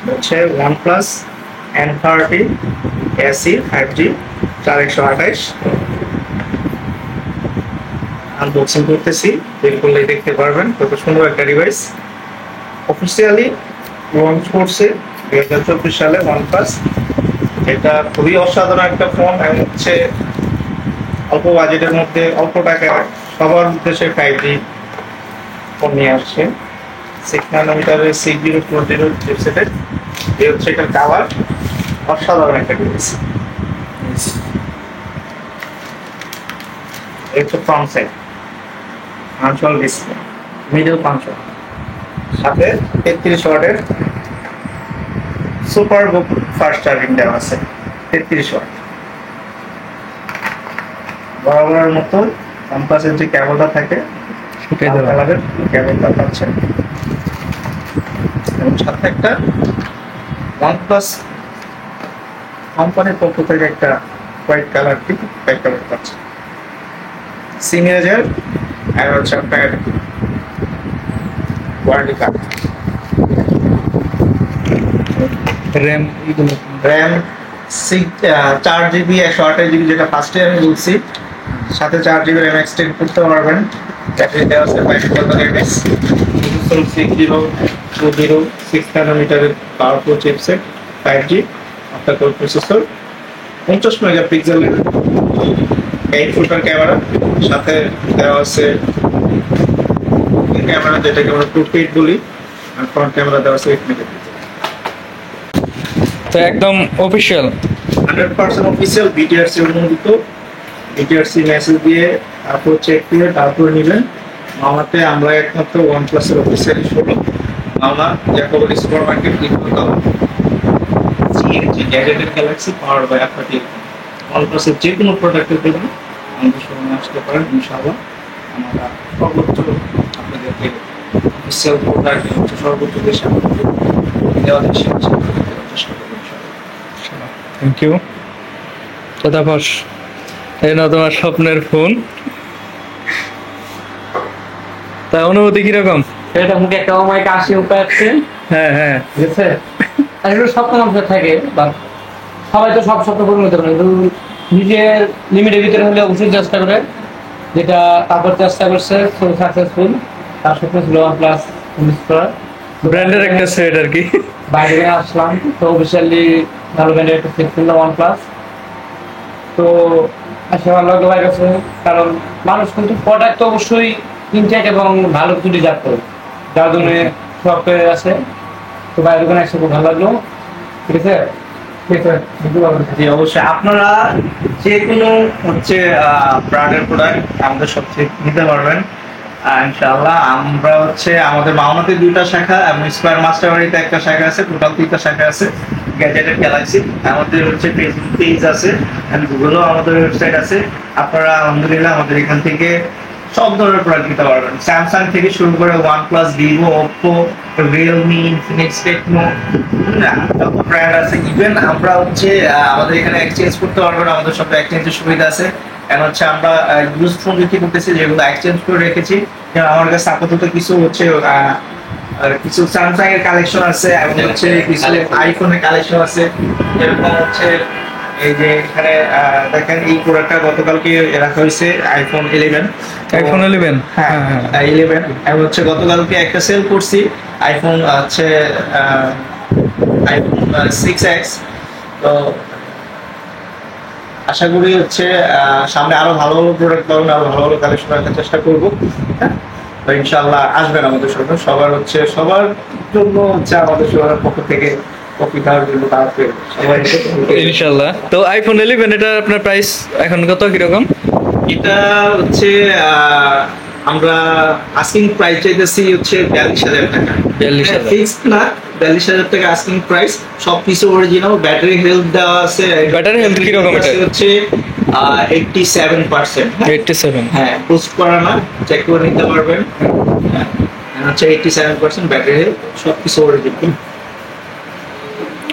হচ্ছে OnePlus N30 SE 5G 4128 unboxing করতেছি, দেখলেই দেখতে পারবেন কত সুন্দর একটা ডিভাইস। অফিসিয়ালি লঞ্চ করছে 2024 সালে OnePlus। এটা খুবই অসাধারণ একটা ফোন এবং হচ্ছে অল্প বাজেটের মধ্যে অল্প টাকায় সবার উদ্দেশ্যে 5G ফোন নিয়ে আসছে। 6 নানোমিটারের 6040 চিপসেটের এই হচ্ছে এটার কাভার। অসাধারণ একটা ডিভাইস। এই হচ্ছে front side punctual display, middle punctual, সাথে 33 ওয়াটের সুপার বুক ফাস্ট চার্জিং দেওয়া আছে। 33 ওয়াট বরাবরের মতো কম্পাসের যে কেবলটা থাকে সেটাই কালারের কেবলটা পাচ্ছে এবং সাথে একটা OnePlus কোম্পানির পক্ষ থেকে একটা হোয়াইট কালার প্যাকেট পাচ্ছে। সিগনেচার আর হচ্ছে আপনার warranty card. RAM 4GB 128GB, যেটা ফার্স্টে আমি বলছি, সাথে 4GB র্যাম এক্সটেন্ড করতে পারবেন। ব্যাটারি দেওয়া আছে 5000 mAh, 6 নানোমিটারের powerful chipset, 5G octa core processor, 50 মেগাপিক্সেলের 8 ফুটার ক্যামেরা, সাথে দেওয়া আছে ক্যামেরা যেটাকে আমরা টুকপিট বলি, আর ফ্রন্ট ক্যামেরা দেওয়া আছে 8 মেগাপিক্সেল। তো একদম অফিশিয়াল 100% অফিসিয়াল, বিটিআরসি অনুমোদিত। বিটিআরসি মেসেজ দিয়ে তারপর চেক করে তারপর নেবেন। মামাতে আমরা একমাত্র OnePlus এর অফিসিয়াল শোরুম, মামা জ্যাকবস সুপার মার্কেট, ইনফোটাও জিএনজি গ্যাজেটেড গ্যালাক্সি পাওয়ার বাই আপনাদের। OnePlus এর যে কোনো প্রোডাক্টের জন্য আমাদের শোরুমে আসতে পারেন ইনশাআল্লাহ। আমরা সর্বোচ্চ আপনাদেরকে অফিসিয়াল প্রোডাক্ট সর্বোচ্চ দেশে আমাদের দেওয়ার চেষ্টা করব। Thank you. তো তারপর এই না তোমার স্বপ্নের ফোন, তা অনুভূতি কিরকম? এটা মুখে একটা অমায়িক হাসি উপায় আছে। হ্যাঁ হ্যাঁ, ঠিক আছে, আর এগুলো স্বপ্ন মানুষের থাকে, বা সবাই তো সব স্বপ্ন পূরণ করতে পারে, কিন্তু নিজের লিমিটের ভিতরে হলে অবশ্যই চেষ্টা করে, যেটা তারপর চেষ্টা করছে সাকসেসফুল। তার স্বপ্ন ছিল OnePlus ইউজ করার, ব্র্যান্ডের একটা সেট আর কি। বাইরে আসলাম, তো অফিসিয়ালি ভালো ব্র্যান্ডের একটা সেট কিনলাম OnePlus। তো আসলে ভালো লাগলো বাইরে কাছে, কারণ মানুষ কিন্তু প্রোডাক্ট তো অবশ্যই ইনটেক এবং ভালো দুটি জাত করে, যার জন্য সফটওয়্যার আছে। তো বাইরে দোকানে এসে খুব ভালো লাগলো। ঠিক আছে, জি অবশ্যই, আপনারা যে কোনো হচ্ছে ব্র্যান্ডের প্রোডাক্ট আমাদের সবচেয়ে নিতে পারবেন ইনশাআল্লাহ। আমরা হচ্ছে আমাদের মাওনাতে 2টা শাখা এবং স্কয়ার মাস্টারবাড়িতে একটা শাখা আছে, টোটাল 3টা শাখা আছে। গ্যাজেটেড গ্যালাক্সি আমাদের হচ্ছে ফেসবুক পেজ আছে, এন্ড গুগলও আমাদের ওয়েবসাইট আছে। আপনারা আলহামদুলিল্লাহ আমাদের এখান থেকে সব ধরনের প্রোডাক্ট নিতে পারবেন, স্যামসাং থেকে শুরু করে OnePlus, Vivo, Oppo, Realme, Infinix, Tecno, যত ব্র্যান্ড আছে। ইভেন আমরা হচ্ছে আমাদের এখানে এক্সচেঞ্জ করতে পারবেন, আমাদের সব এক্সচেঞ্জের সুবিধা আছে। এখন হচ্ছে আমরা ইউজ ফোন বিক্রি করতেছি, যেগুলো এক্সচেঞ্জ করে রেখেছি। যেমন আমার কাছে আপাতত কিছু হচ্ছে কিছু স্যামসাং এর কালেকশন আছে এবং হচ্ছে কিছু আইফোনের কালেকশন আছে। যেরকম হচ্ছে এই যে এখানে দেখেন, এই প্রোডাক্টটা গতকালকে রাখা হয়েছে, আইফোন 11। আইফোন 11, হ্যাঁ 11, এবং হচ্ছে গতকালকে একটা সেল করছি আইফোন হচ্ছে আইফোন 6s। তো আশা করি হচ্ছে সামনে আরো ভালো ভালো প্রোডাক্ট পাবেন, আরো ভালো ভালো কালেকশন রাখার চেষ্টা করবো। হ্যাঁ, তো ইনশাআল্লাহ আসবেন আমাদের সঙ্গে। সবার জন্য হচ্ছে আমাদের সবার পক্ষ থেকে কফি খাওয়ার জন্য সবাই ইনশাআল্লাহ। তো আইফোন 11 এটা আপনার প্রাইস এখন কত কিরকম? এটা হচ্ছে আমরা আস্কিং প্রাইস চাইতেছি হচ্ছে 42,000 টাকা। 42,000 ফিক্সড না, 42,000 টাকা আস্কিং প্রাইস। সবকিছু অরিজিনাল, ব্যাটারি হেলথ দেওয়া আছে। ব্যাটারি হেলথ কি রকম? এটা হচ্ছে 87%। 87, হ্যাঁ, পোস্ট করা না, চেক করে নিতে পারবেন। হ্যাঁ, হচ্ছে 87% ব্যাটারি হেলথ, সবকিছু অরিজিনাল।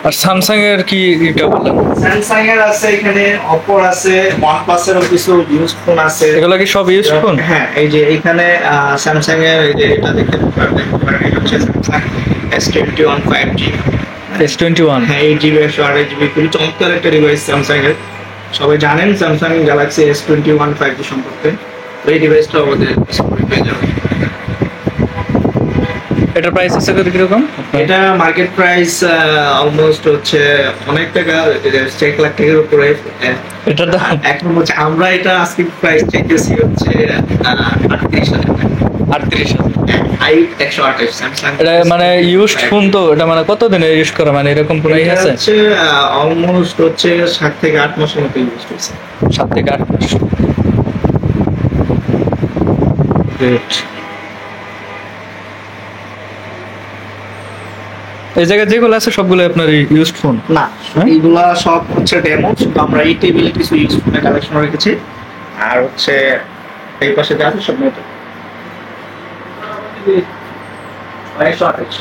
আর স্যামসাং এর কি এটা বললেন? স্যামসাং এর আছে, এখানে Oppo আছে, OnePlus এর কিছু ইউজ ফোন আছে। এগুলো কি সব ইউজ ফোন? হ্যাঁ, এই যে এখানে স্যামসাং এর এই যে এটা দেখতে পারেন, এটা হচ্ছে স্যামসাং S21 5G। S21 হ্যাঁ 8 GB 128 GB খুবই চমৎকার একটা ডিভাইস স্যামসাং এর। সবাই জানেন স্যামসাং গ্যালাক্সি S21 5G সম্পর্কে। তো এই ডিভাইসটা আমাদের সাপোর্ট পেয়ে যাবে। এটার প্রাইস আছে কত কিরকম? এটা মার্কেট প্রাইস অলমোস্ট হচ্ছে অনেক টাকা, 1 লাখ টাকার উপরে। এটার দাম এখন হচ্ছে আমরা এটা আজকে প্রাইস চাইতেছি হচ্ছে 38,000 টাকা। 38,000। i128 Samsung. এটা মানে ইউজড ফোন তো, এটা মানে কত দিনে ইউজ করা, মানে এরকম কোনো ই আছে? হচ্ছে অলমোস্ট হচ্ছে 7 থেকে 8 মাসের মতো ইউজ হয়েছে। 7 থেকে 8 মাস। গ্রেট। এই জায়গায় যেগুলো আছে সবগুলো আপনার ইউজড ফোন। না হ্যাঁ? এইগুলা সব হচ্ছে ডেমো, শুধু আমরা এই টেবিলে কিছু ইউজ ফোনের কালেকশন রেখেছি, আর হচ্ছে এই পাশে যা আছে সব নতুন। 128